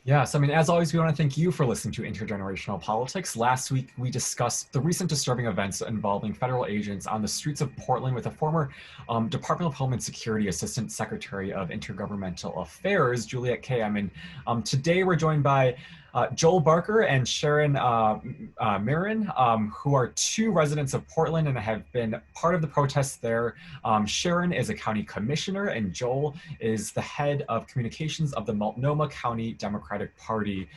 Yes, I mean, as always, we want to thank you for listening to Intergenerational Politics. Last week, we discussed the recent disturbing events involving federal agents on the streets of Portland with a former Department of Homeland Security Assistant Secretary of Intergovernmental Affairs, Juliet Kayyem. And today we're joined by Joel Barker and Sharon Meieran, who are two residents of Portland and have been part of the protests there. Sharon is a county commissioner, and Joel is the head of communications of the Multnomah County Democratic Party.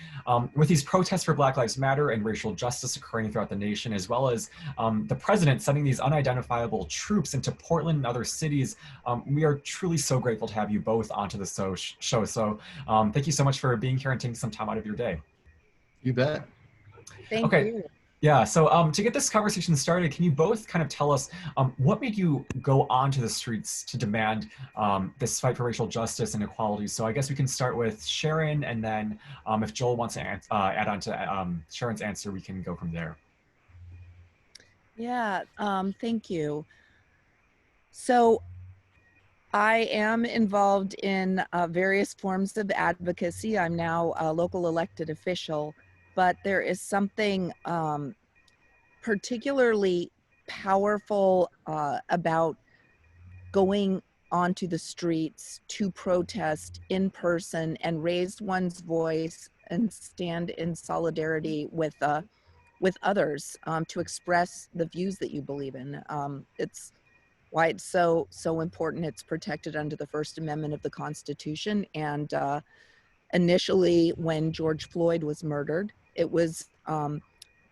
With these protests for Black Lives Matter and racial justice occurring throughout the nation, as well as the president sending these unidentifiable troops into Portland and other cities, we are truly so grateful to have you both onto the show. So thank you so much for being here and taking some time out of your day. You bet. Thank Okay. you. Yeah, so to get this conversation started, can you both kind of tell us what made you go onto the streets to demand this fight for racial justice and equality? So I guess we can start with Sharon, and then if Joel wants to add on to Sharon's answer, we can go from there. Yeah, thank you. So I am involved in various forms of advocacy. I'm now a local elected official, but there is something particularly powerful about going onto the streets to protest in person and raise one's voice and stand in solidarity with others to express the views that you believe in. It's why it's so important. It's protected under the First Amendment of the Constitution. And initially, when George Floyd was murdered, it was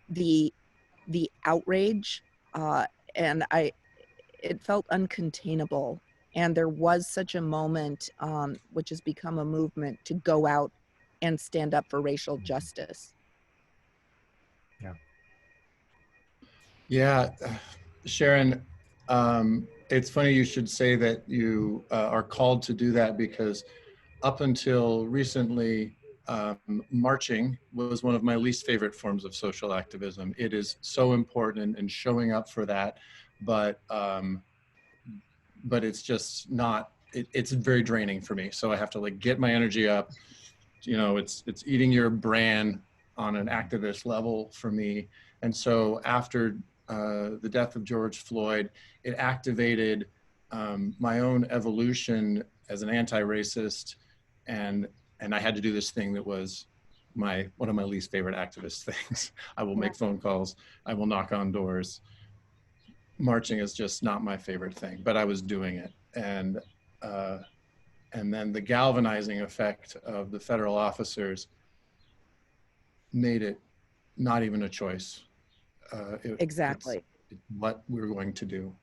the outrage, and it felt uncontainable. And there was such a moment, which has become a movement, to go out and stand up for racial justice. Yeah, Sharon, it's funny you should say that you are called to do that, because up until recently, marching was one of my least favorite forms of social activism. It is so important and showing up for that, but it's just not, it's very draining for me. So I have to like get my energy up. You know, it's eating your bran on an activist level for me. And so after the death of George Floyd, it activated my evolution evolution as an anti-racist, and I had to do this thing that was one of my least favorite activist things. I will make phone calls, I will knock on doors. Marching is just not my favorite thing, but I was doing it. And then the galvanizing effect of the federal officers made it not even a choice. Exactly. It's what we're going to do.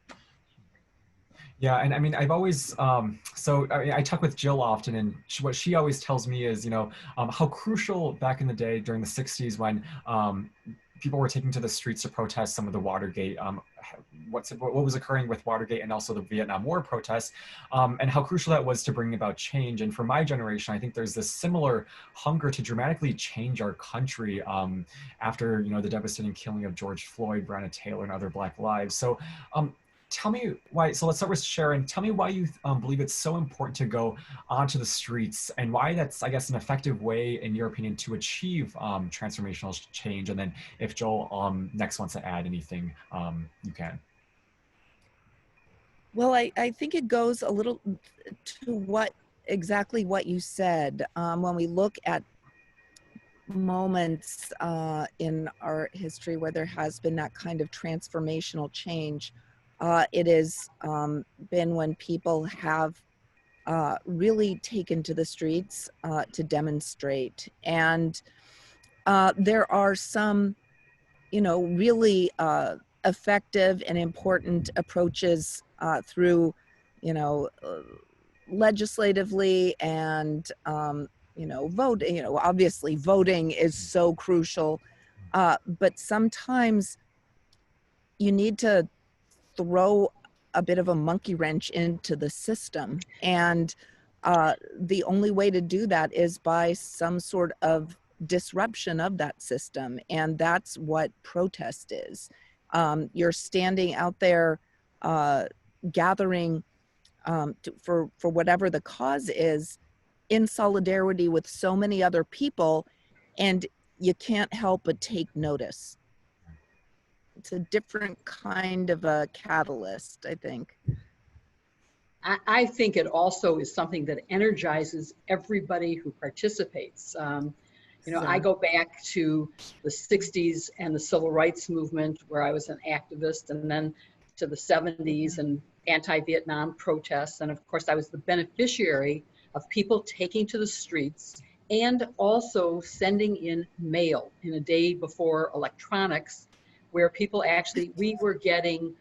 Yeah, and I mean, I've always, I talk with Jill often, and what she always tells me is, how crucial back in the day during the 60s when people were taking to the streets to protest some of the Watergate, what was occurring with Watergate and also the Vietnam War protests, and how crucial that was to bring about change. And for my generation, I think there's this similar hunger to dramatically change our country after, the devastating killing of George Floyd, Breonna Taylor, and other Black lives. So tell me why, so let's start with Sharon. Tell me why you believe it's so important to go onto the streets, and why that's, I guess, an effective way, in your opinion, to achieve transformational change. And then if Joel next wants to add anything, you can. Well, I think it goes a little to exactly what you said. When we look at moments in our history where there has been that kind of transformational change, it has been when people have really taken to the streets to demonstrate. And there are some, really effective and important approaches through, legislatively and, voting. Obviously voting is so crucial, but sometimes you need to throw a bit of a monkey wrench into the system. And the only way to do that is by some sort of disruption of that system. And that's what protest is. You're standing out there gathering for whatever the cause is in solidarity with so many other people, and you can't help but take notice. It's a different kind of a catalyst, I think. I think it also is something that energizes everybody who participates. You know, I go back to the 60s and the civil rights movement, where I was an activist, and then to the 70s and anti-Vietnam protests. And of course, I was the beneficiary of people taking to the streets and also sending in mail in a day before electronics, where people actually, we were getting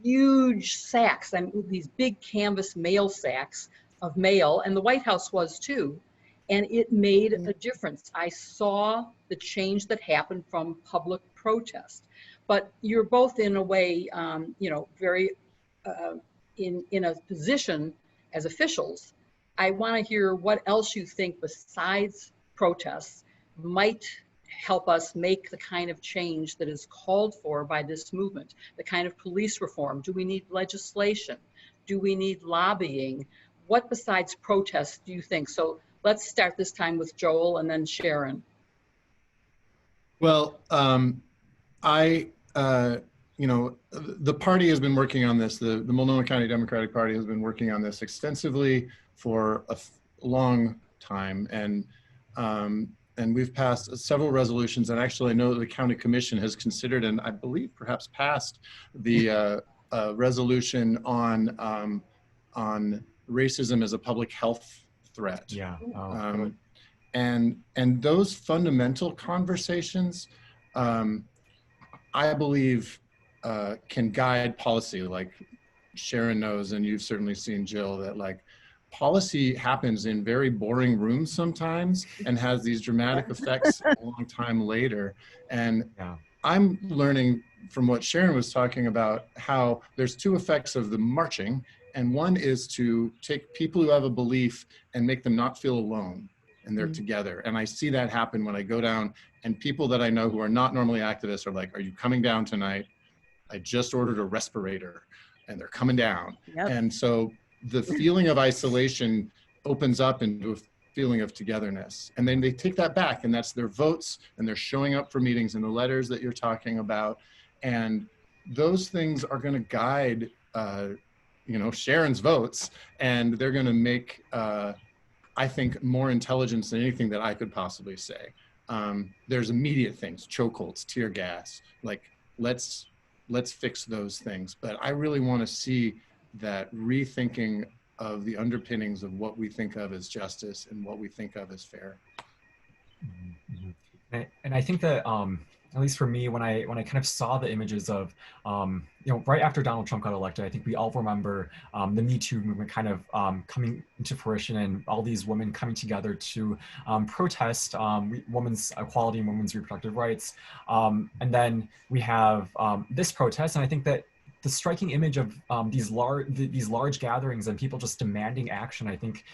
huge sacks, I mean, these big canvas mail sacks of mail, and the White House was too. And it made a difference. I saw the change that happened from public protest. But you're both in a way, you know, very in a position as officials. I want to hear what else you think besides protests might help us make the kind of change that is called for by this movement, the kind of police reform. Do we need legislation? Do we need lobbying? What besides protests do you think? So let's start this time with Joel and then Sharon. Well, you know, the party has been working on this. The Multnomah County Democratic Party has been working on this extensively for a long time. And we've passed several resolutions, and actually I know the county commission has considered, and I believe perhaps passed, the resolution on racism as a public health threat. Yeah. And those fundamental conversations, I believe, can guide policy. Like Sharon knows, and you've certainly seen, Jill, that like policy happens in very boring rooms sometimes and has these dramatic effects a long time later. And I'm learning from what Sharon was talking about, how there's two effects of the marching. And one is to take people who have a belief and make them not feel alone, and they're together. And I see that happen when I go down, and people that I know who are not normally activists are like, are you coming down tonight? I just ordered a respirator and they're coming down. And so the feeling of isolation opens up into a feeling of togetherness. And then they take that back, and that's their votes, and they're showing up for meetings and the letters that you're talking about. And those things are going to guide, you know, Sharon's votes, and they're going to make, I think, more intelligence than anything that I could possibly say. There's immediate things, chokeholds, tear gas, like let's fix those things. But I really want to see that rethinking of the underpinnings of what we think of as justice and what we think of as fair. And I think that, at least for me, when I kind of saw the images of, you know, right after Donald Trump got elected, I think we all remember the Me Too movement kind of coming into fruition, and all these women coming together to protest women's equality and women's reproductive rights. And then we have this protest, and I think that the striking image of these large gatherings and people just demanding action, I think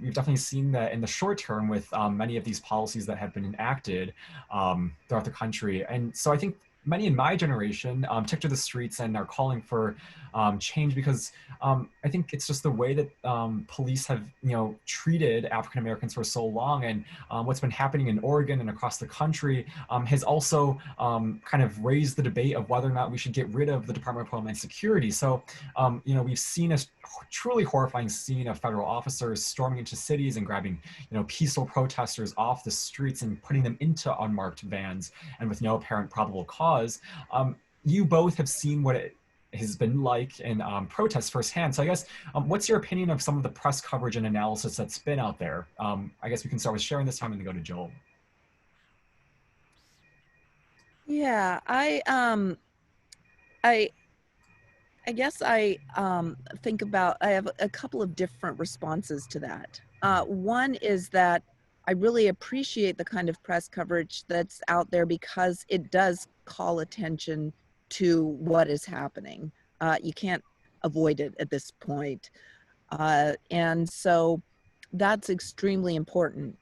we've definitely seen that in the short term with many of these policies that have been enacted throughout the country. And so I think many in my generation took to the streets and are calling for change, because I think it's just the way that police have, you know, treated African Americans for so long, and what's been happening in Oregon and across the country has also kind of raised the debate of whether or not we should get rid of the Department of Homeland Security. So, you know, we've seen a truly horrifying scene of federal officers storming into cities and grabbing, you know, peaceful protesters off the streets and putting them into unmarked vans and with no apparent probable cause. You both have seen what it has been like in protests firsthand. So I guess, what's your opinion of some of the press coverage and analysis that's been out there? I guess we can start with Sharon this time and then go to Joel. Yeah, I guess I think about, I have a couple of different responses to that. One is that I really appreciate the kind of press coverage that's out there, because it does call attention to what is happening. You can't avoid it at this point. And so that's extremely important.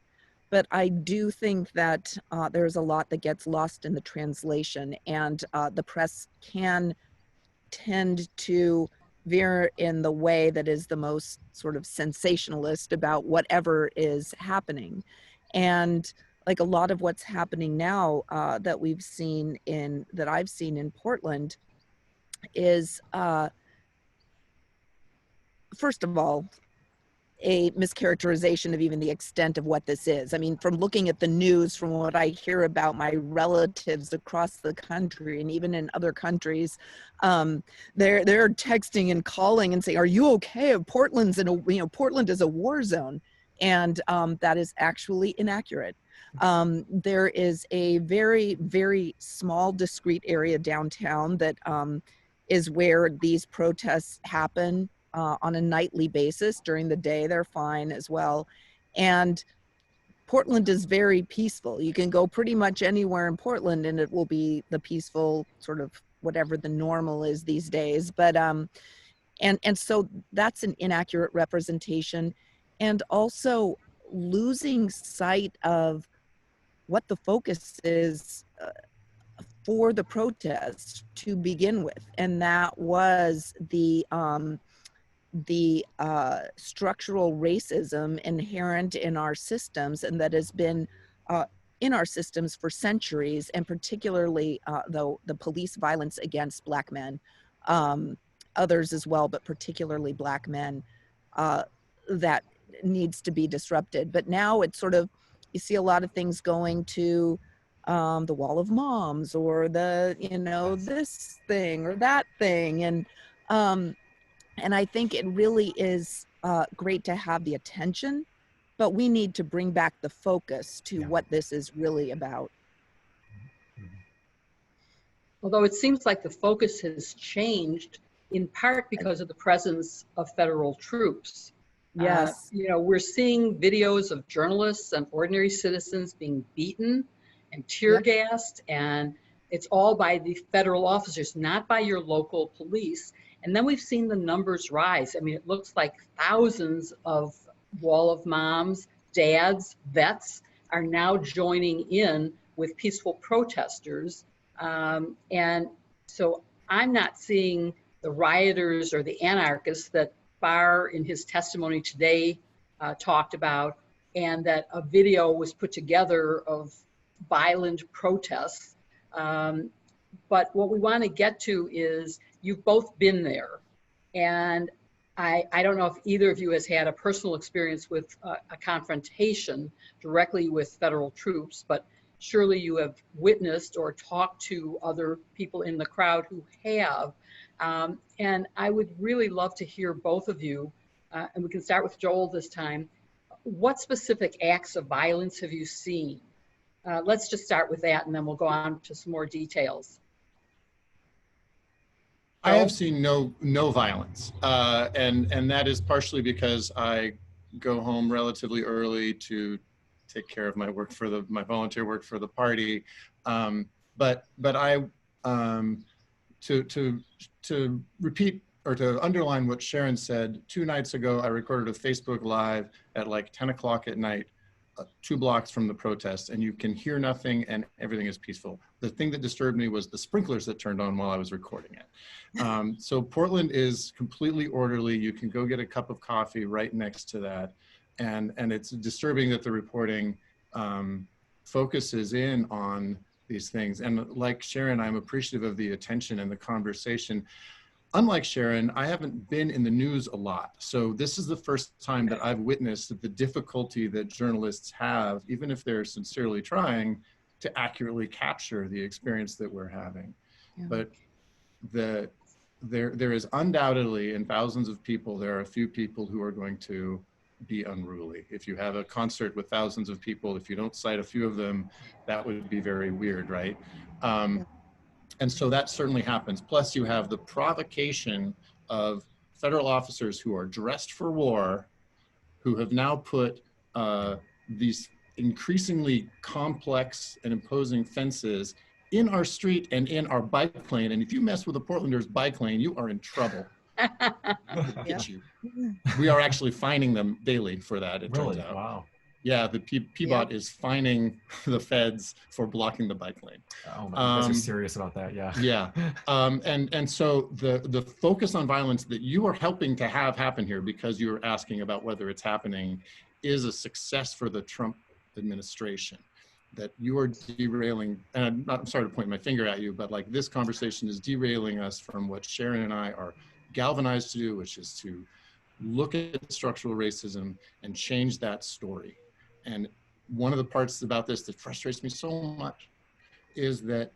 But I do think that there's a lot that gets lost in the translation, and the press can tend to veer in the way that is the most sort of sensationalist about whatever is happening. And like a lot of what's happening now that I've seen in Portland is, first of all, a mischaracterization of even the extent of what this is. I mean, from looking at the news, from what I hear about my relatives across the country and even in other countries, they're texting and calling and saying, "Are you okay? Portland is a war zone," and that is actually inaccurate. There is a very, very small, discrete area downtown that is where these protests happen. On a nightly basis. During the day, they're fine as well. And Portland is very peaceful. You can go pretty much anywhere in Portland and it will be the peaceful sort of whatever the normal is these days. But and so that's an inaccurate representation, and also losing sight of what the focus is for the protest to begin with, and that was the structural racism inherent in our systems, and that has been in our systems for centuries, and particularly though the police violence against Black men, others as well, but particularly Black men, that needs to be disrupted. But now it's sort of, you see a lot of things going to the Wall of Moms, or the, this thing or that thing. And I think it really is great to have the attention, but we need to bring back the focus to what this is really about. Although it seems like the focus has changed in part because of the presence of federal troops. Yes. We're seeing videos of journalists and ordinary citizens being beaten and tear gassed, and it's all by the federal officers, not by your local police. And then we've seen the numbers rise. I mean, it looks like thousands of Wall of Moms, dads, vets are now joining in with peaceful protesters. And so I'm not seeing the rioters or the anarchists that Barr in his testimony today talked about, and that a video was put together of violent protests. But what we want to get to is, you've both been there. And I don't know if either of you has had a personal experience with a confrontation directly with federal troops, but surely you have witnessed or talked to other people in the crowd who have. And I would really love to hear both of you, and we can start with Joel this time. What specific acts of violence have you seen? Let's just start with that, and then we'll go on to some more details. I have seen no violence, and that is partially because I go home relatively early to take care of my work for my volunteer work for the party. But I to repeat or to underline what Sharon said, 2 nights ago I recorded a Facebook Live at like 10 o'clock at night, 2 blocks from the protest, and you can hear nothing and everything is peaceful. The thing that disturbed me was the sprinklers that turned on while I was recording it. So Portland is completely orderly. You can go get a cup of coffee right next to that. And it's disturbing that the reporting focuses in on these things. And like Sharon, I'm appreciative of the attention and the conversation. Unlike Sharon, I haven't been in the news a lot. So this is the first time that I've witnessed the difficulty that journalists have, even if they're sincerely trying, to accurately capture the experience that we're having. Yeah. But there is undoubtedly, in thousands of people, there are a few people who are going to be unruly. If you have a concert with thousands of people, if you don't cite a few of them, that would be very weird, right? And so that certainly happens. Plus you have the provocation of federal officers who are dressed for war, who have now put these increasingly complex and imposing fences in our street and in our bike lane. And if you mess with a Portlander's bike lane, you are in trouble. Get you. We are actually fining them daily for that, it turns out. Wow. Yeah, the PBOT is fining the feds for blocking the bike lane. Oh my, you guys are serious about that, yeah. Yeah, and so the focus on violence that you are helping to have happen here, because you're asking about whether it's happening, is a success for the Trump administration. That you are derailing, and I'm sorry to point my finger at you, but like this conversation is derailing us from what Sharon and I are galvanized to do, which is to look at structural racism and change that story. And one of the parts about this that frustrates me so much is that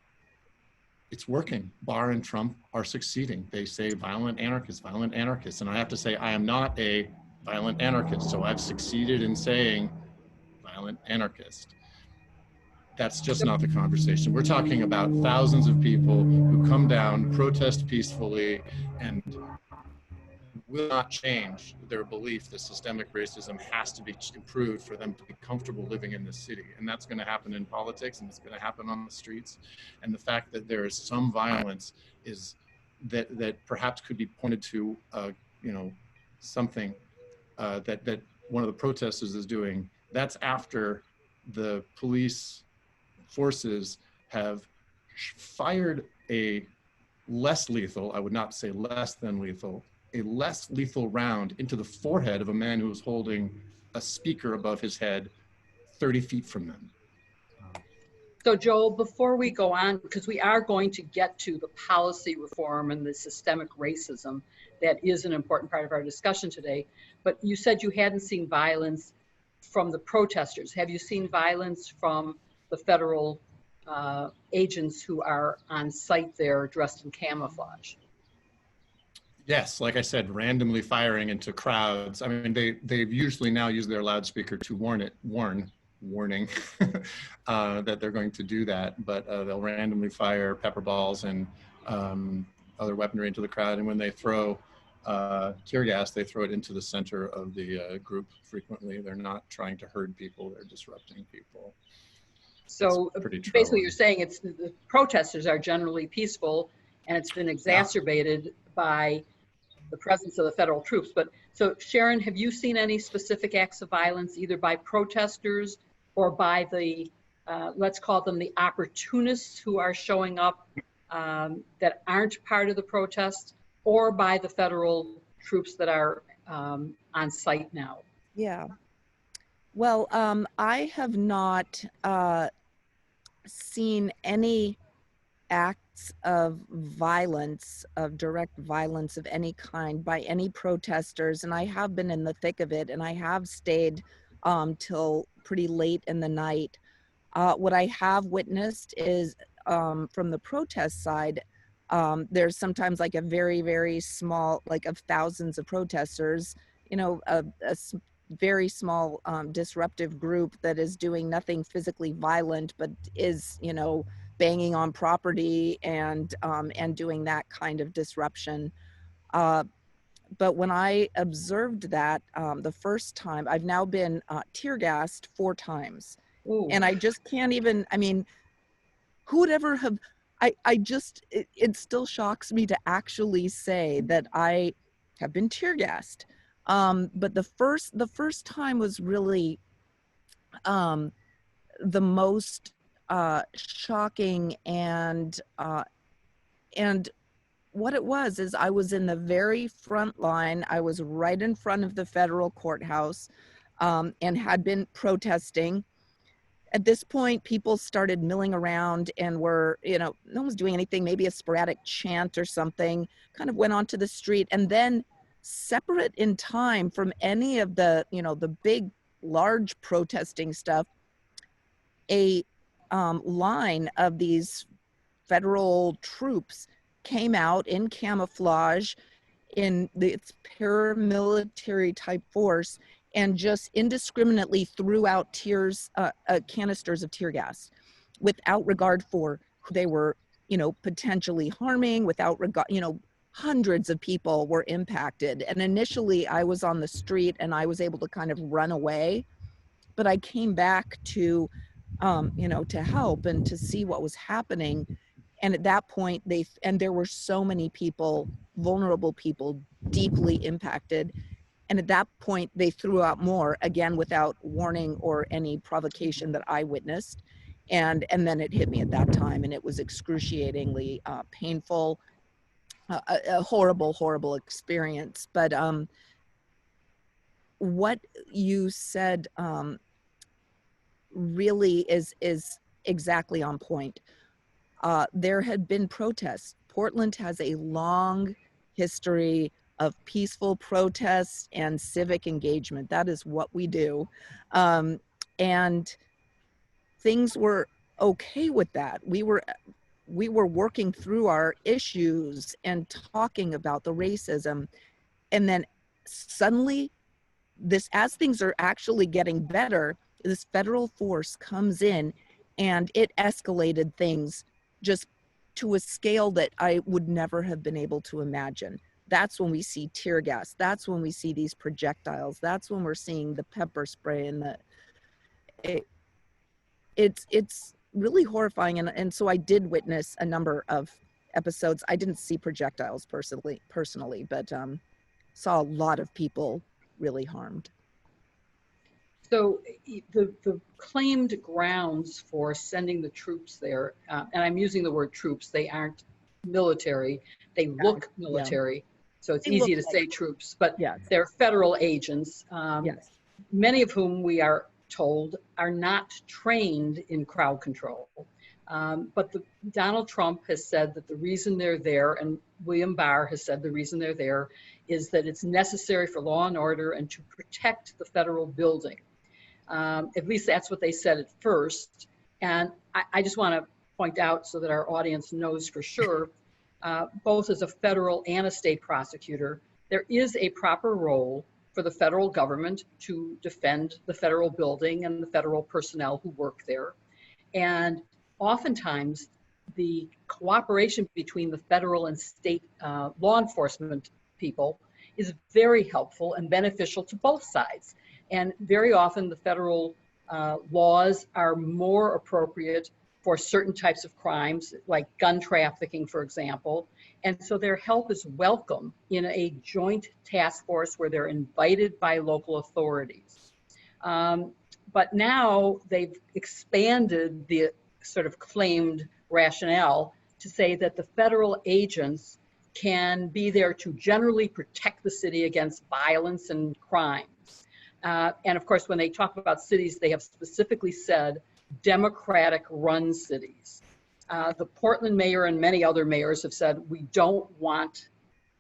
it's working. Barr and Trump are succeeding. They say violent anarchists. And I have to say, I am not a violent anarchist. So I've succeeded in saying violent anarchist. That's just not the conversation. We're talking about thousands of people who come down, protest peacefully, and will not change their belief that systemic racism has to be improved for them to be comfortable living in this city. And that's going to happen in politics, and it's going to happen on the streets. And the fact that there is some violence is that perhaps could be pointed to, something that one of the protesters is doing. That's after the police forces have fired a less lethal, I would not say less than lethal, a less lethal round into the forehead of a man who was holding a speaker above his head 30 feet from them. So Joel, before we go on, because we are going to get to the policy reform and the systemic racism, that is an important part of our discussion today, but you said you hadn't seen violence from the protesters. Have you seen violence from the federal agents who are on site there dressed in camouflage? Yes, like I said, randomly firing into crowds. I mean, they've usually now used their loudspeaker to warning that they're going to do that, but they'll randomly fire pepper balls and other weaponry into the crowd. And when they throw tear gas, they throw it into the center of the group frequently. They're not trying to herd people, they're disrupting people. So basically you're saying it's the protesters are generally peaceful, and it's been exacerbated by the presence of the federal troops. But so Sharon, have you seen any specific acts of violence either by protesters or by the, let's call them the opportunists who are showing up that aren't part of the protest, or by the federal troops that are on site now? Yeah. Well, I have not seen any acts of violence, of direct violence of any kind by any protesters, and I have been in the thick of it, and I have stayed till pretty late in the night. What I have witnessed is from the protest side, there's sometimes like a very, very small, like of thousands of protesters, a very small disruptive group that is doing nothing physically violent, but is, banging on property and doing that kind of disruption. But when I observed that the first time, I've now been tear gassed 4 times. Ooh. And I just can't even, I mean, who would ever have, it still shocks me to actually say that I have been tear gassed. But the first time was really the most shocking, and what it was is I was in the very front line. I was right in front of the federal courthouse and had been protesting. At this point, people started milling around and were, no one was doing anything, maybe a sporadic chant or something, kind of went onto the street. And then separate in time from any of the, the big, large protesting stuff, a line of these federal troops came out in camouflage, in its paramilitary type force, and just indiscriminately threw out canisters of tear gas without regard for who they were, potentially harming, without regard, hundreds of people were impacted. And initially I was on the street and I was able to kind of run away, but I came back to, to help and to see what was happening. And at that point, there were so many people, vulnerable people, deeply impacted. And at that point, they threw out more, again, without warning or any provocation that I witnessed. And then it hit me at that time, and it was excruciatingly painful, a horrible, horrible experience. But what you said really is exactly on point. There had been protests. Portland has a long history of peaceful protests and civic engagement. That is what we do. And things were okay with that. We were working through our issues and talking about the racism. And then suddenly, as things are actually getting better, this federal force comes in and it escalated things just to a scale that I would never have been able to imagine. That's when we see tear gas. That's when we see these projectiles. That's when we're seeing the pepper spray and it's really horrifying. And so I did witness a number of episodes. I didn't see projectiles personally, but saw a lot of people really harmed. So the claimed grounds for sending the troops there, and I'm using the word troops, they aren't military, they look military. Yeah. So it's easy to say troops, but yes, they're federal agents, yes, many of whom we are told are not trained in crowd control. But Donald Trump has said that the reason they're there, and William Barr has said the reason they're there, is that it's necessary for law and order and to protect the federal building. At least that's what they said at first. And I just want to point out so that our audience knows for sure, both as a federal and a state prosecutor, there is a proper role for the federal government to defend the federal building and the federal personnel who work there. And oftentimes, the cooperation between the federal and state law enforcement people is very helpful and beneficial to both sides. And very often the federal laws are more appropriate for certain types of crimes, like gun trafficking, for example. And so their help is welcome in a joint task force where they're invited by local authorities. But now they've expanded the sort of claimed rationale to say that the federal agents can be there to generally protect the city against violence and crimes. And of course, when they talk about cities, they have specifically said Democratic-run cities. The Portland mayor and many other mayors have said, we don't want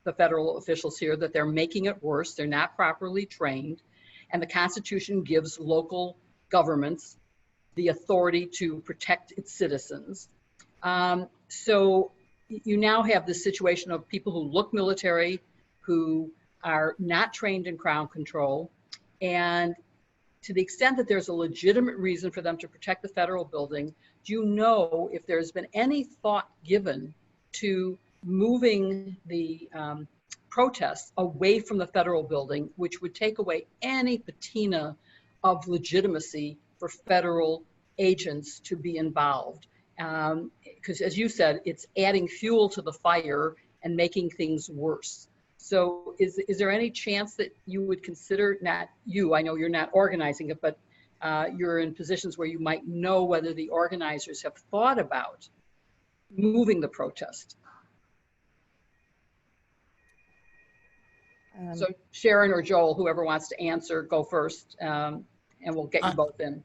the federal officials here, that they're making it worse. They're not properly trained. And the Constitution gives local governments the authority to protect its citizens. So you now have this situation of people who look military, who are not trained in crowd control, and to the extent that there's a legitimate reason for them to protect the federal building, do you know if there's been any thought given to moving the protests away from the federal building, which would take away any patina of legitimacy for federal agents to be involved? Because as you said, it's adding fuel to the fire and making things worse. So is there any chance that you would consider, not you, I know you're not organizing it, but you're in positions where you might know whether the organizers have thought about moving the protest? So Sharon or Joel, whoever wants to answer, go first, and we'll get you both in.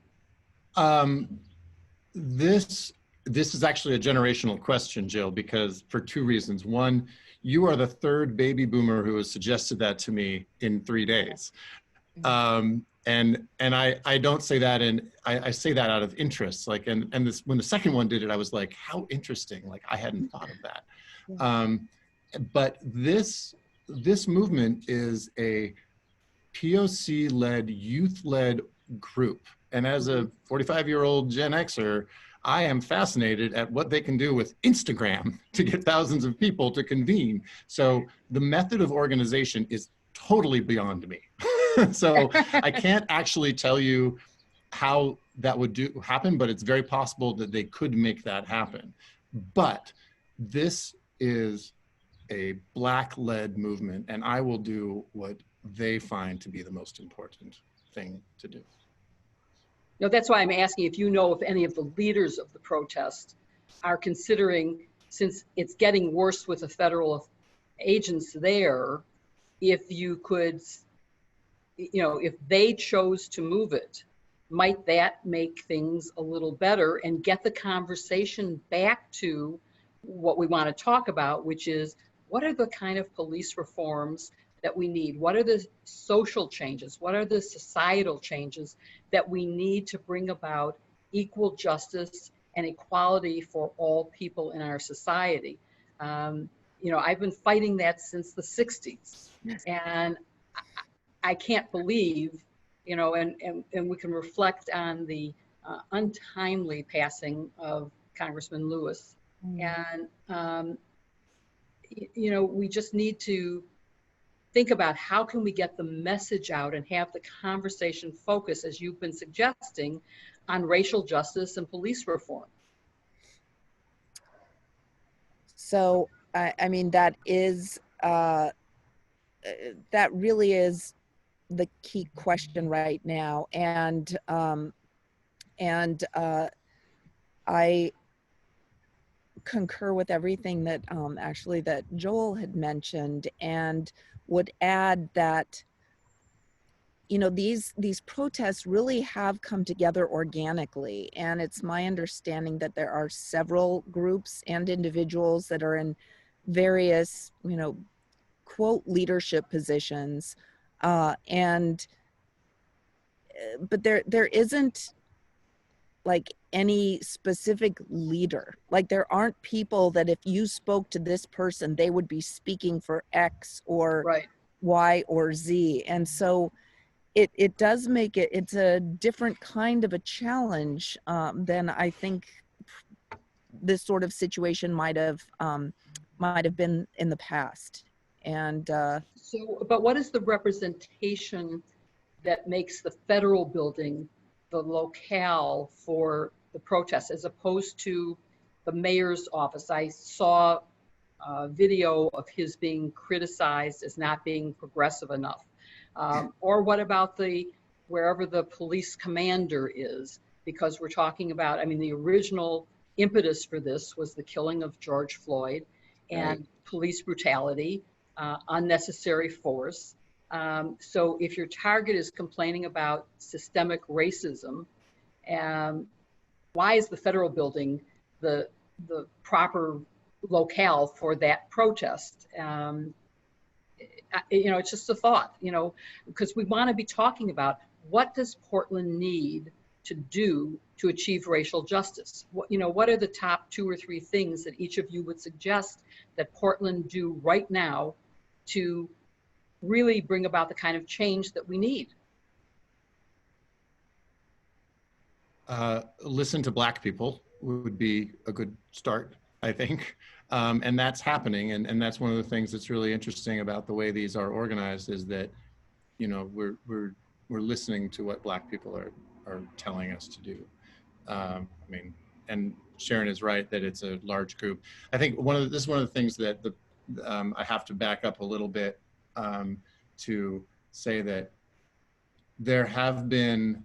This is actually a generational question, Jill, because for two reasons. One, you are the third baby boomer who has suggested that to me in 3 days. And I don't say that, and I say that out of interest. Like, and this, when the second one did it, I was like, how interesting, like I hadn't thought of that. But this movement is a POC-led, youth-led group. And as a 45-year-old Gen Xer, I am fascinated at what they can do with Instagram to get thousands of people to convene. So the method of organization is totally beyond me. So I can't actually tell you how that would happen, but it's very possible that they could make that happen. But this is a Black-led movement, and I will do they find to be the most important thing to do. No, that's why I'm asking if you know if any of the leaders of the protest are considering, since it's getting worse with the federal agents there, if you could, if they chose to move it, might that make things a little better and get the conversation back to what we want to talk about, which is what are the kind of police reforms that we need? What are the social changes? What are the societal changes that we need to bring about equal justice and equality for all people in our society? I've been fighting that since the 60s, and I can't believe, and we can reflect on the untimely passing of Congressman Lewis. And, we just need to think about how can we get the message out and have the conversation focus, as you've been suggesting, on racial justice and police reform. So, I mean, that really is the key question right now. And I concur with everything that actually that Joel had mentioned, and would add that these protests really have come together organically, and it's my understanding that there are several groups and individuals that are in various quote leadership positions, but there isn't like any specific leader. Like there aren't people that if you spoke to this person, they would be speaking for X or right. Y or Z. And so it does make it's a different kind of a challenge than I think this sort of situation might have been in the past. And but what is the representation that makes the federal building the locale for the protests, as opposed to the mayor's office? I saw a video of his being criticized as not being progressive enough. Or what about wherever the police commander is? Because we're talking about, the original impetus for this was the killing of George Floyd and police brutality, unnecessary force. So if your target is complaining about systemic racism, why is the federal building the proper locale for that protest? It's just a thought, because we want to be talking about what does Portland need to do to achieve racial justice? What are the top 2 or 3 things that each of you would suggest that Portland do right now to really bring about the kind of change that we need? Listen to Black people would be a good start, I think. And that's happening. And that's one of the things that's really interesting about the way these are organized, is that, we're listening to what Black people are telling us to do. And Sharon is right that it's a large group. I think this is one of the things that I have to back up a little bit to say that there have been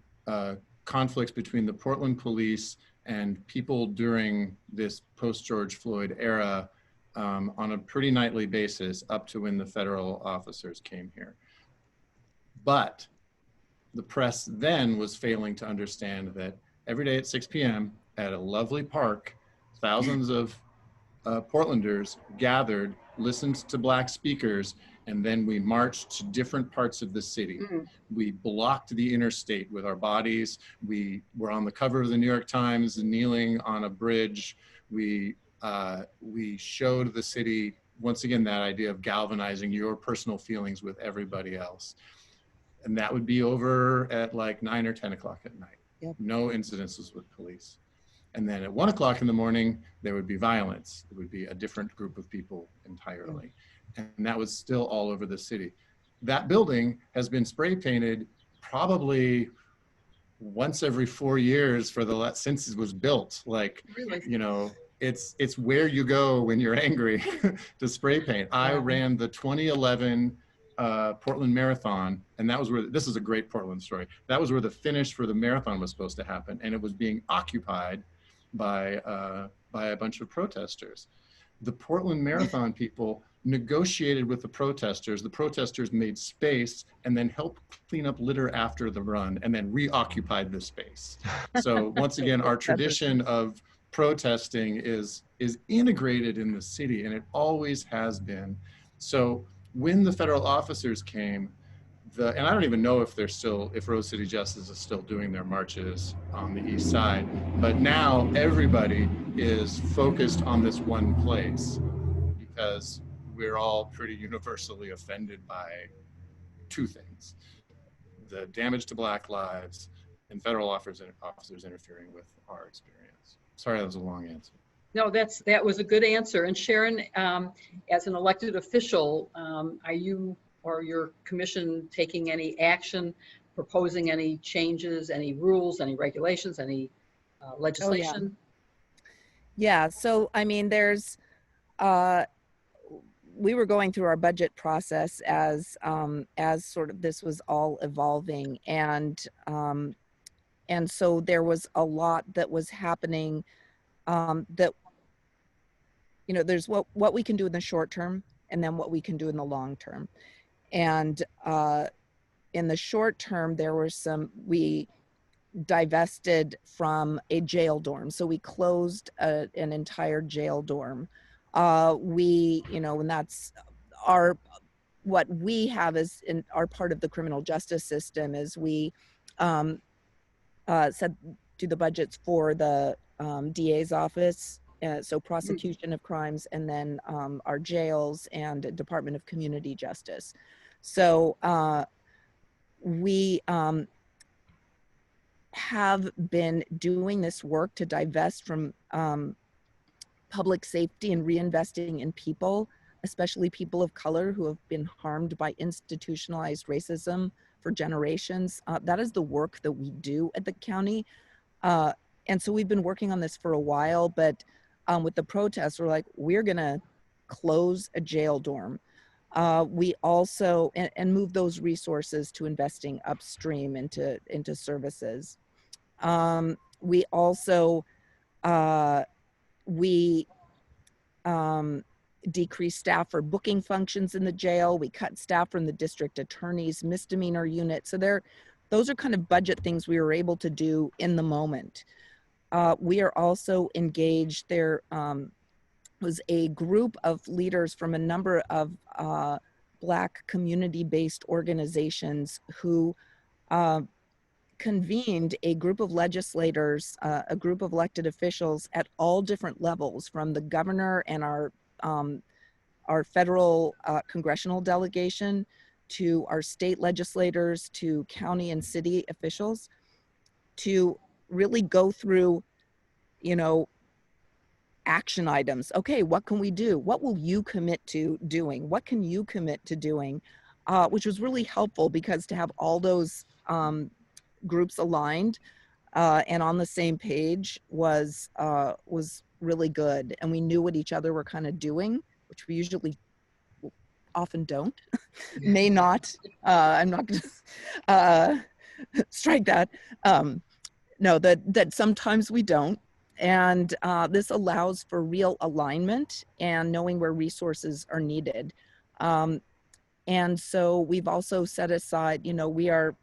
conflicts between the Portland police and people during this post-George Floyd era on a pretty nightly basis up to when the federal officers came here. But the press then was failing to understand that every day at 6 p.m. at a lovely park, thousands of Portlanders gathered, listened to Black speakers, and then we marched to different parts of the city. We blocked the interstate with our bodies. We were on the cover of the New York Times, kneeling on a bridge. We showed the city, once again, that idea of galvanizing your personal feelings with everybody else. And that would be over at like 9 or 10 o'clock at night. Yep. No incidences with police. And then at 1 o'clock in the morning, there would be violence. It would be a different group of people entirely. And that was still all over the city. That building has been spray painted probably once every 4 years since it was built. Like, Really? It's where you go when you're angry to spray paint. I ran the 2011 Portland Marathon, and that was where, this is a great Portland story, that was where the finish for the marathon was supposed to happen, and it was being occupied by a bunch of protesters. The Portland Marathon people negotiated with the protesters made space and then helped clean up litter after the run and then reoccupied the space. So once again, our tradition of protesting is integrated in the city, and it always has been. So when the federal officers came, and I don't even know if if Rose City Justice is still doing their marches on the east side, but now everybody is focused on this one place because we're all pretty universally offended by two things: the damage to Black lives and federal officers interfering with our experience. Sorry, that was a long answer. No, that was a good answer. And Sharon, as an elected official, are you or your commission taking any action, proposing any changes, any rules, any regulations, any legislation? Yeah, so I mean, there's, we were going through our budget process as sort of this was all evolving, and so there was a lot that was happening that, you know, there's what we can do in the short term and then what we can do in the long term. And in the short term, there were we divested from a jail dorm. So we closed an entire jail dorm. You know, and that's what we have is in our part of the criminal justice system is we said do the budgets for the DA's office, so prosecution of crimes, and then our jails and Department of Community Justice. So we have been doing this work to divest from public safety and reinvesting in people, especially people of color who have been harmed by institutionalized racism for generations. That is the work that we do at the county. And so we've been working on this for a while, but with the protests, we're like, we're gonna close a jail dorm. We also, and move those resources to investing upstream into services. We also, decreased staff for booking functions in the jail. We cut staff from the district attorney's misdemeanor unit. So those are kind of budget things we were able to do in the moment. We are also engaged. There was a group of leaders from a number of Black community-based organizations who convened a group of legislators, a group of elected officials at all different levels, from the governor and our federal congressional delegation to our state legislators to county and city officials, to really go through, you know, action items. Okay, what can we do? What will you commit to doing? What can you commit to doing? Which was really helpful, because to have all those groups aligned and on the same page was really good. And we knew what each other were kind of doing, which we usually often don't. May not. I'm not going to strike that. No, that sometimes we don't. And this allows for real alignment and knowing where resources are needed. And so we've also set aside, you know, we are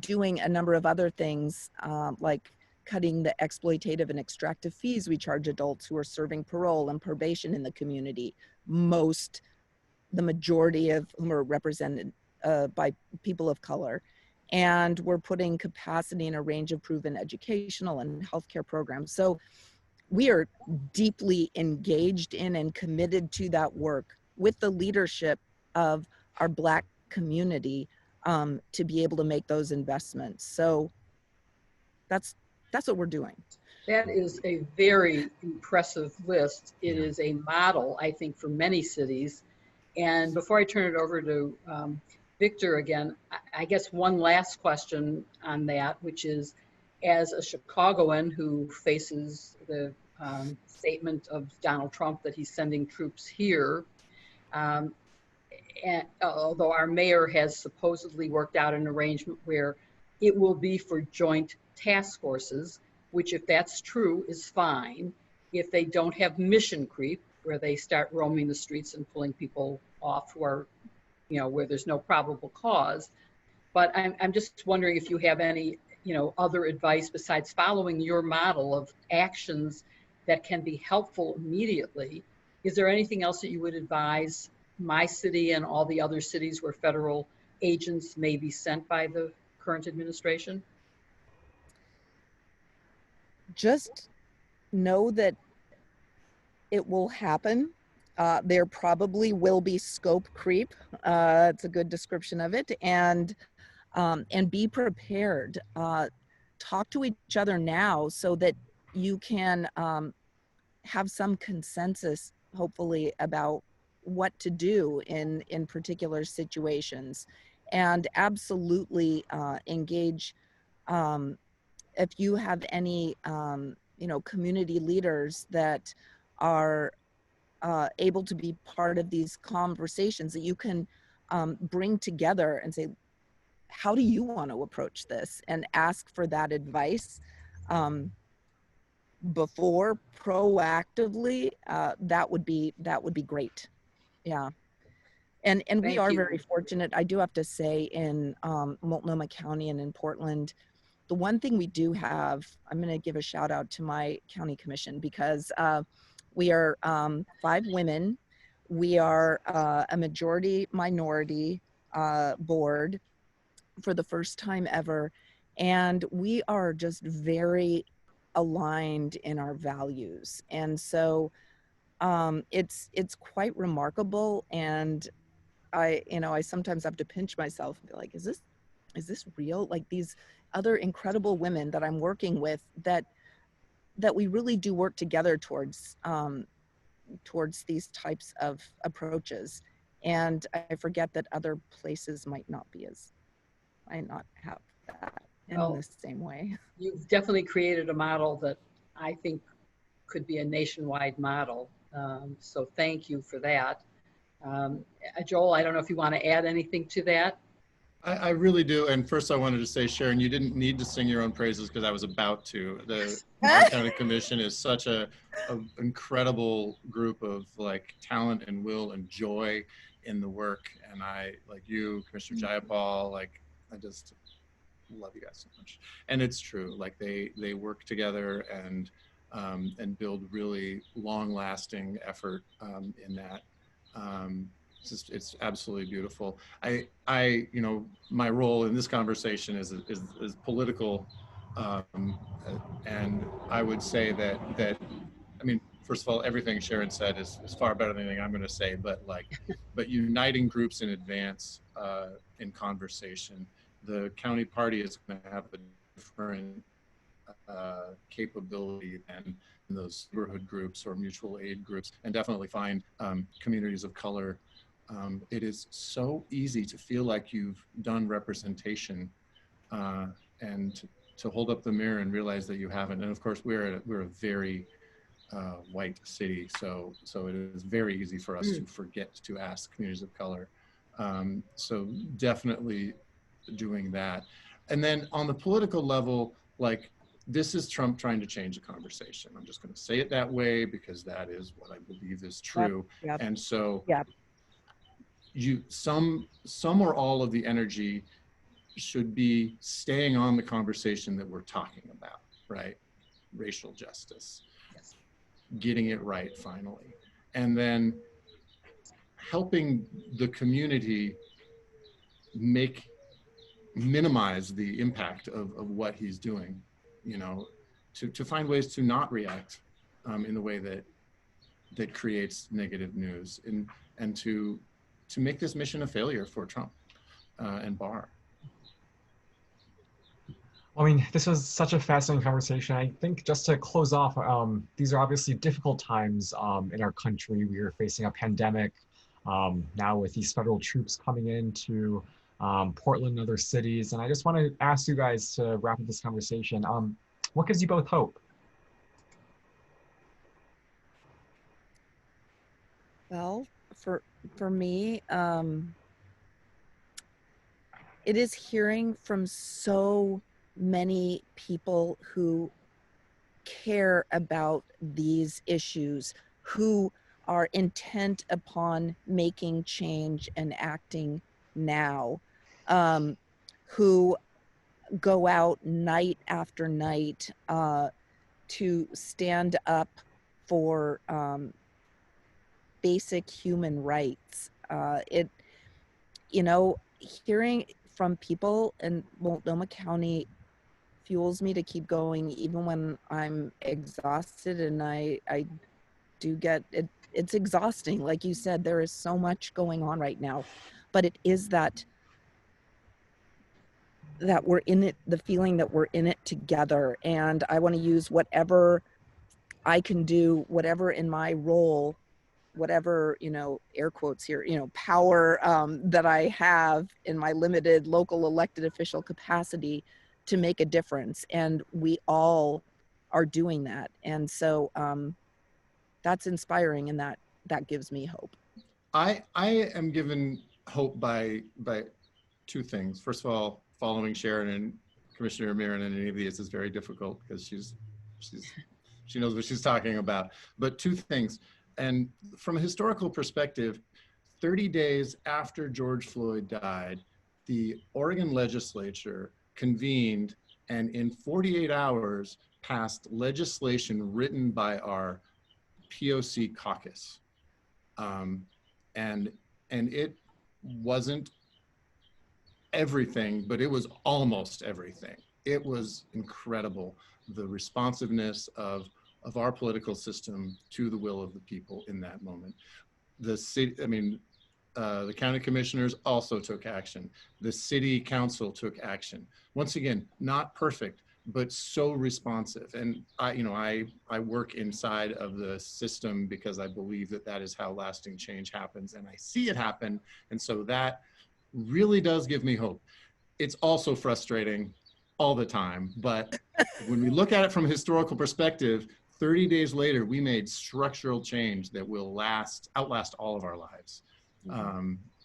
doing a number of other things, like cutting the exploitative and extractive fees we charge adults who are serving parole and probation in the community. The majority of whom are represented by people of color. And we're putting capacity in a range of proven educational and healthcare programs. So we are deeply engaged in and committed to that work with the leadership of our Black community to be able to make those investments. So that's what we're doing. That is a very impressive list. It is a model, I think, for many cities. And before I turn it over to Victor again, I guess one last question on that, which is, as a Chicagoan who faces the statement of Donald Trump that he's sending troops here, although our mayor has supposedly worked out an arrangement where it will be for joint task forces, which if that's true is fine, if they don't have mission creep, where they start roaming the streets and pulling people off who are, where there's no probable cause. But I'm just wondering if you have any, other advice besides following your model of actions that can be helpful immediately. Is there anything else that you would advise my city and all the other cities where federal agents may be sent by the current administration? Just know that it will happen. There probably will be scope creep. It's a good description of it. And be prepared. Talk to each other now so that you can have some consensus, hopefully, about what to do in particular situations. And absolutely engage if you have any community leaders that are able to be part of these conversations that you can bring together and say, how do you want to approach this, and ask for that advice before proactively. That would be great. Yeah. And we are very fortunate, I do have to say, in Multnomah County and in Portland. The one thing we do have, I'm going to give a shout out to my county commission, because we are 5 women. We are a majority minority board for the first time ever. And we are just very aligned in our values. And so it's quite remarkable. And I sometimes have to pinch myself and be like, is this real? Like, these other incredible women that I'm working with, that we really do work together towards these types of approaches. And I forget that other places might not have that in the same way. You've definitely created a model that I think could be a nationwide model. So thank you for that. Joel, I don't know if you want to add anything to that. I really do. And first I wanted to say, Sharon, you didn't need to sing your own praises because I was about to. Our county commission is such a incredible group of talent and will and joy in the work. And I, like you, Commissioner Jayapal, I just love you guys so much. And it's true, they work together and build really long-lasting effort in that. It's absolutely beautiful. My role in this conversation is political, and I would say that first of all, everything Sharon said is far better than anything I'm going to say, but uniting groups in advance in conversation. The county party is going to have a different capability than those neighborhood groups or mutual aid groups, and definitely find communities of color. It is so easy to feel like you've done representation and to hold up the mirror and realize that you haven't. And of course, we're a very white city, so it is very easy for us to forget to ask communities of color. So definitely doing that. And then on the political level, this is Trump trying to change the conversation. I'm just going to say it that way because that is what I believe is true. Yep. And so some or all of the energy should be staying on the conversation that we're talking about, right? Racial justice, getting it right finally. And then helping the community minimize the impact of what he's doing, to find ways to not react in the way that creates negative news, and to make this mission a failure for Trump and Barr. This was such a fascinating conversation. I think just to close off, these are obviously difficult times in our country. We are facing a pandemic now with these federal troops coming into Portland and other cities. And I just want to ask you guys to wrap up this conversation. What gives you both hope? Well, for for me, it is hearing from so many people who care about these issues, who are intent upon making change and acting now, who go out night after night to stand up for basic human rights. Hearing from people in Multnomah County fuels me to keep going even when I'm exhausted, and I do get it. It's exhausting. Like you said, there is so much going on right now, but it is that we're in it, the feeling that we're in it together. And I want to use whatever I can do, whatever in my role, whatever, air quotes here, power that I have in my limited local elected official capacity to make a difference. And we all are doing that. And so that's inspiring, and that gives me hope. I am given hope by two things. First of all, following Sharon and Commissioner Meieran in any of these is very difficult because she knows what she's talking about. But two things, and from a historical perspective, 30 days after George Floyd died, the Oregon legislature convened and in 48 hours passed legislation written by our POC caucus. And it wasn't everything, but it was almost everything. It was incredible, the responsiveness of our political system to the will of the people in that moment. The city, the county commissioners also took action. The city council took action. Once again, not perfect, but so responsive. And I work inside of the system because I believe that is how lasting change happens, and I see it happen. And so that really does give me hope. It's also frustrating all the time, but when we look at it from a historical perspective, 30 days later, we made structural change that will outlast all of our lives.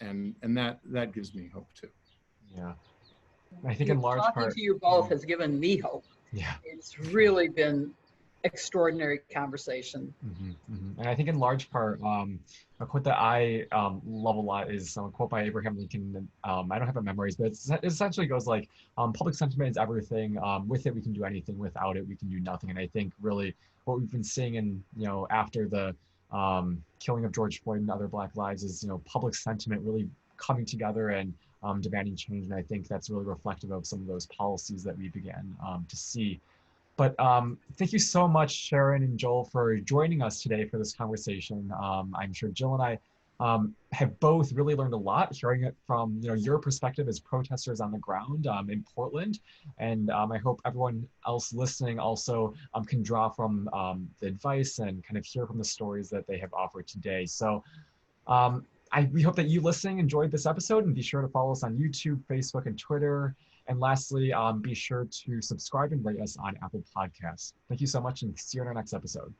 And that gives me hope too. Yeah. I think in large talking part, to you both has given me hope. Yeah. It's really been extraordinary conversation. And I think in large part, a quote that I love a lot is a quote by Abraham Lincoln. I don't have it memorized, but it essentially goes like, public sentiment is everything. With it, we can do anything. Without it, we can do nothing. And I think really what we've been seeing in, after the killing of George Floyd and other Black lives is, public sentiment really coming together and demanding change. And I think that's really reflective of some of those policies that we began to see. But thank you so much, Sharon and Joel, for joining us today for this conversation. I'm sure Jill and I have both really learned a lot, hearing it from your perspective as protesters on the ground in Portland. And I hope everyone else listening also can draw from the advice and kind of hear from the stories that they have offered today. So we hope that you listening enjoyed this episode, and be sure to follow us on YouTube, Facebook, and Twitter. And lastly, be sure to subscribe and rate us on Apple Podcasts. Thank you so much, and see you in our next episode.